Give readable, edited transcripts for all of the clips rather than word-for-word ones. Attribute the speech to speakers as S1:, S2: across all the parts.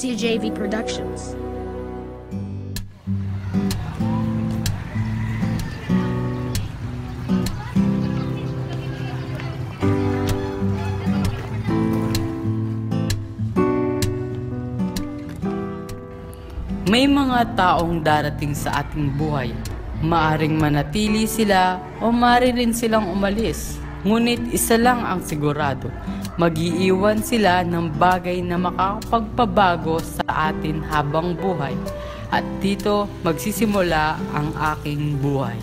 S1: CJV Productions.
S2: May mga taong darating sa ating buhay. Maaring manatili sila o maaari rin silang umalis. Ngunit isa lang ang sigurado, mag-iiwan sila ng bagay na makakapagpabago sa atin habang buhay. At dito magsisimula ang aking buhay.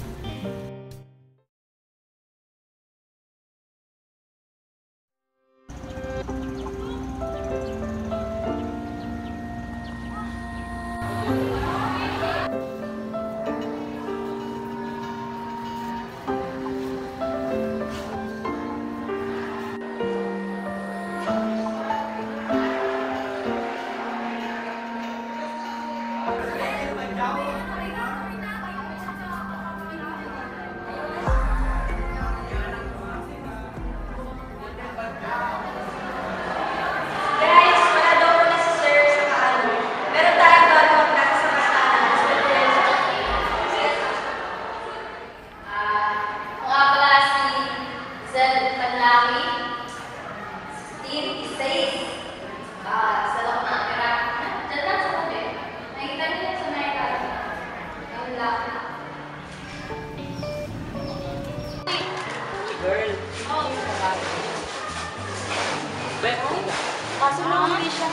S3: Kaso lang hindi siya.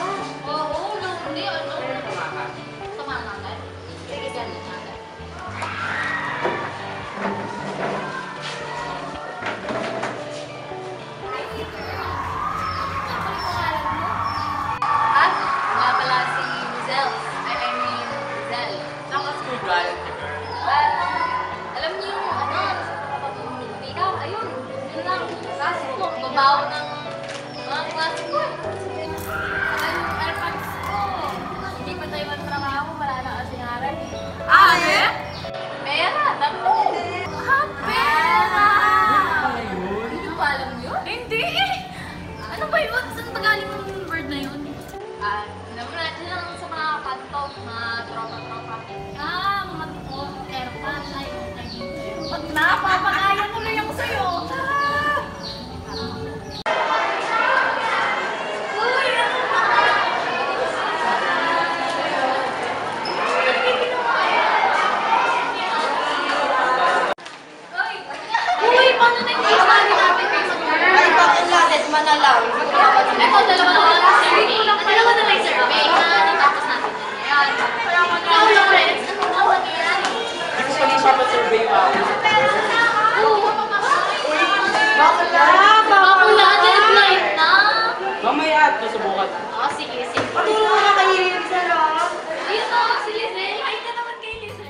S3: Oo, hindi. Tama na agad. Sige, ganun na agad. At nga pala si Rizel. I mean, Rizel.
S2: Saan ka school galing?
S3: At alam niyo yung ikaw, ayun. Yun lang. Kasi po, babaw ng mga klase ko. Hindi pa tayo magtrabaho, wala na kasing aral. Eh? Pera! Pera! Hindi pa alam yun? Hindi eh! Ano ba yun? Saan ba galing yung word na yun? Alam mo natin lang sa mga kanto, mga tropa-tropa. Mga tropa, pag napapakaya tuloy ako sa'yo.
S2: Mamaya at susubukan.
S3: Sige. Patulong ka kay Lizel, Ayun si Lizel. Ay ka naman kay Lizel.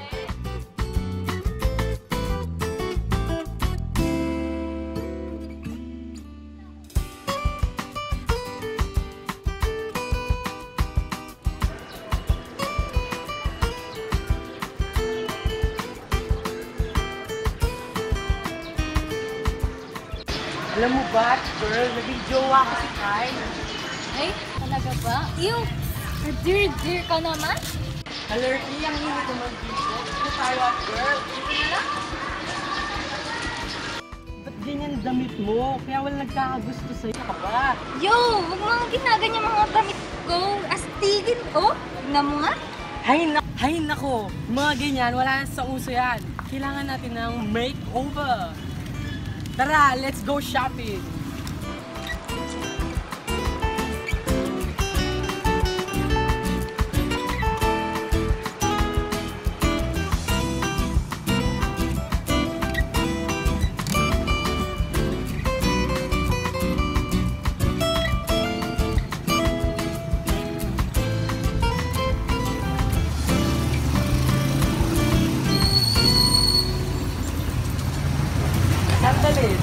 S2: Alam mo ba, girl, naging jowa ko si Kai.
S3: Ay, talaga ba? Ew! Dear ka naman?
S2: Alerty ang hindi ko mag-video. Ito tayo at girl.
S3: Dito na lang?
S2: Ba't ganyan damit mo? Kaya wala nagkakagusto sa'yo ka ba?
S3: Yo! Huwag mga ginaganyan mga damit ko. Astigin ko. Tignan mo nga.
S2: Hay nako! Mga ganyan, wala na sa uso yan. Kailangan natin ng makeover. Tara, let's go shopping!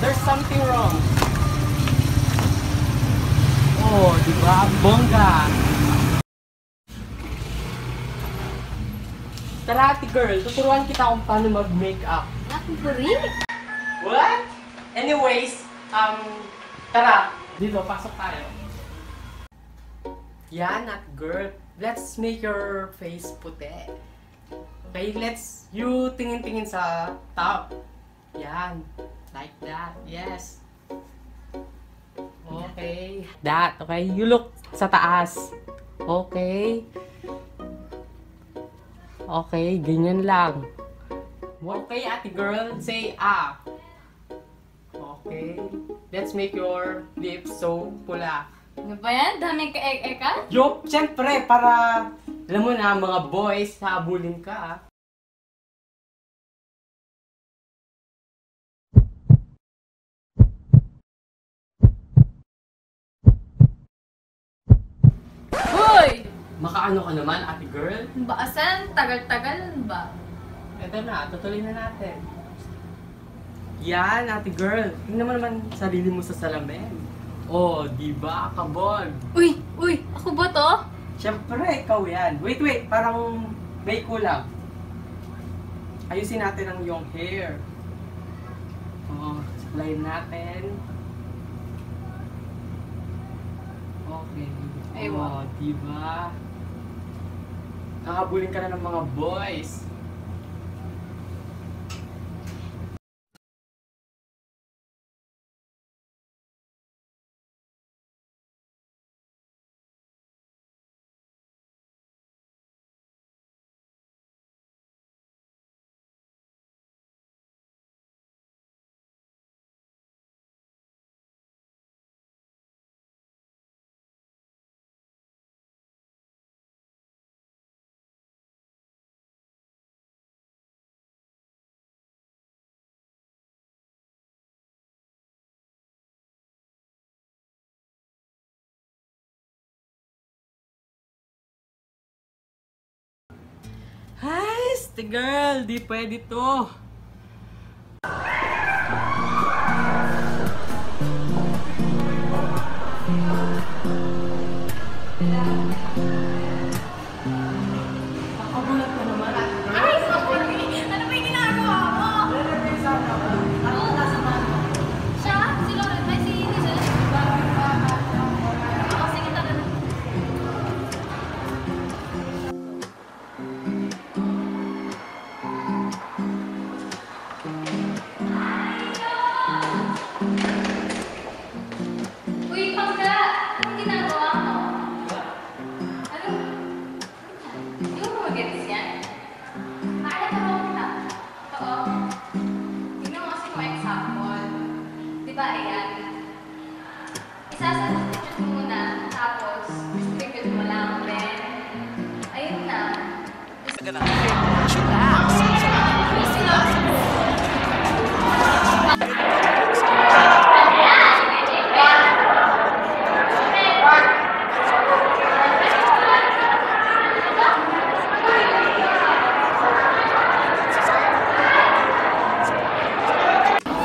S2: There's something wrong. Oh, di ba? Bongga! Tara, ate girl, tuturuan kita kung paano mag-makeup.
S3: Nakuburi?
S2: What? Anyways, tara, dito, pasok tayo. Yan, ate girl. let's make your face puti. Okay, you tingin-tingin sa top. Yan, like that, yes. Okay, that, okay, you look sa taas. Okay. Okay, ganyan lang. Okay, ate girl, say ah. Okay, let's make your lips so pula.
S3: Ano ba yan? Daming ka-ek-eka?
S2: Yup, syempre, para, alam mo na, mga boys, habulin ka ah.
S3: Hoy!
S2: Makaano ka naman, ate girl?
S3: Baasan? Tagal-tagal ba?
S2: Ito na, tutuloy na natin. Yan, ate girl. Tingnan mo naman sarili mo sa salamin. Oh, di ba? Kabog.
S3: Uy! Uy! Ako ba to?
S2: Siyempre, ikaw yan. Wait, parang may kulang. Ayusin natin ang iyong hair. Oh, saklayin natin. Okay.
S3: Ay,
S2: Oh,
S3: wow.
S2: di ba? Nakabulin ka na ng mga boys. Hi, the girl, di pwede to. Nakabulat ka naman, ate girl.
S3: Ay, sorry! Ano ba yung ginagawa mo? Siya? Si Lauren? Ay, si Hazel? Oo, sige, tara na. Uy, Pangga! Anong ginagawa mo? Ano? Hindi mo mag-gets yan? Maaala ka ba kita? Oo. Tingnan mo kasi kung example. Di ba, ayan? Isasubstitute mo muna, tapos distribute mo lang, then, ayun na.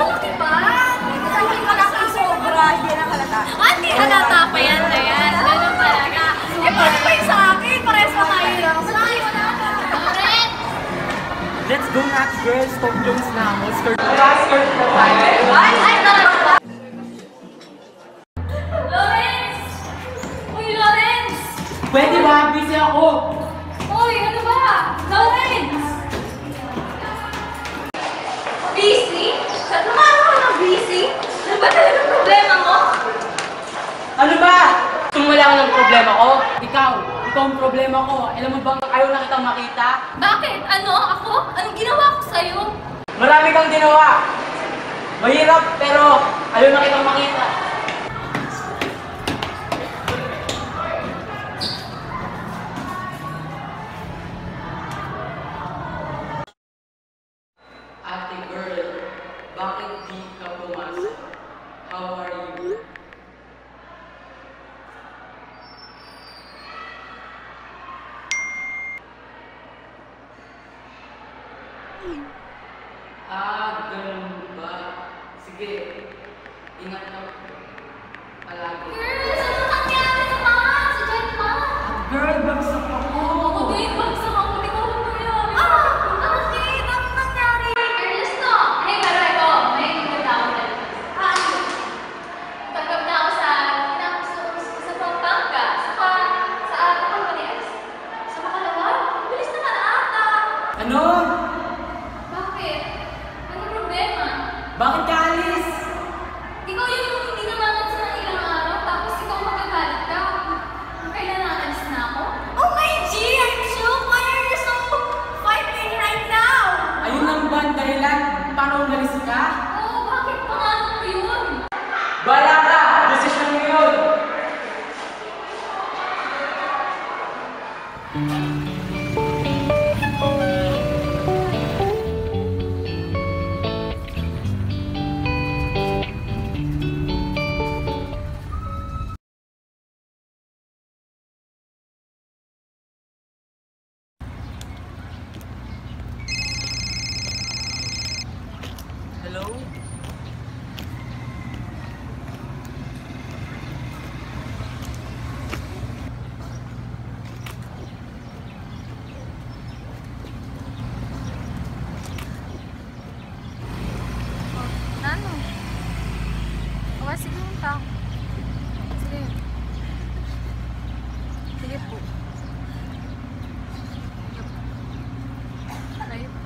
S3: Malaki ba? Sabi ko na kung sobra, hindi na halata. Hindi halata pa yan na yan. Ganun talaga. Eh, paano pa yung sa akin? Pares pa tayo. Malaki wala ka. Lauren!
S2: Let's go na, ate girl. Stop Jones na ako. Skirt na tayo.
S3: Ay, no! Lawrence! Uy, Lawrence!
S2: Pwede ba? Busy ako.
S3: Uy, ano ba? Lawrence! Busy? Ba't naman ako ng busy? Ano ba talaga problema mo?
S2: Ano ba? Kung wala ka ng problema ko, ikaw ang problema ko. Alam mo bang ayaw na kitang makita?
S3: Bakit? Ano? Ako? Anong ginawa ko sa'yo?
S2: Marami kang ginawa. Mahirap, pero ayaw na kitang makita. Ate girl, bakit di ka pumasok? How are you? Ganun ba? Sige, ingat ka palagi.
S3: Girl, ano nangyari sa mga? Si Jen pa?
S2: Girl, bagsak ako!
S3: Ako din, bagsak ako. Hindi ko alam nangyari. Bakit? Anong nangyari? Girls, no? Hey, pero ito, may nagkita ako dyan. Ano? Tanggap na ako sa Pampanga. Sa company. Okay, sige punta ako. Sige. Sige po. Sige po.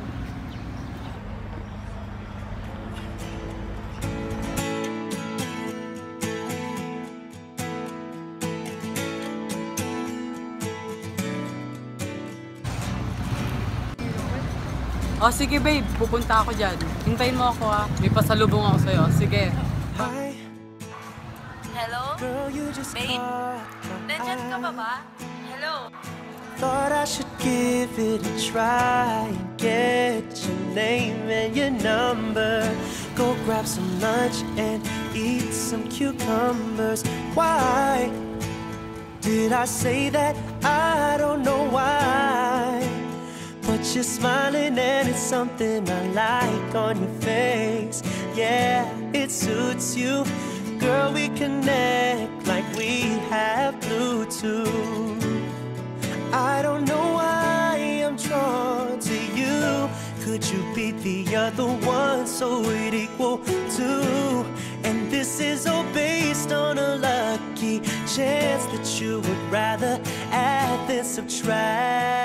S2: Oh, sige babe, pupunta ako dyan. Hintayin mo ako ha. May pasalubong ako sa'yo. Sige.
S1: Hi,
S4: Hello?
S1: girl, you just
S4: Babe?
S1: caught my
S4: Nandyan ka pa
S1: eye.
S4: ba? Hello?
S1: Thought I should give it a try and get your name and your number. Go grab some lunch and eat some cucumbers. Why did I say that? I don't know why. But you're smiling and it's something I like on your face. Yeah, it suits you. Girl, we connect like we have Bluetooth. I don't know why I'm drawn to you. Could you be the other one so it equal to? And this is all based on a lucky chance that you would rather add than subtract.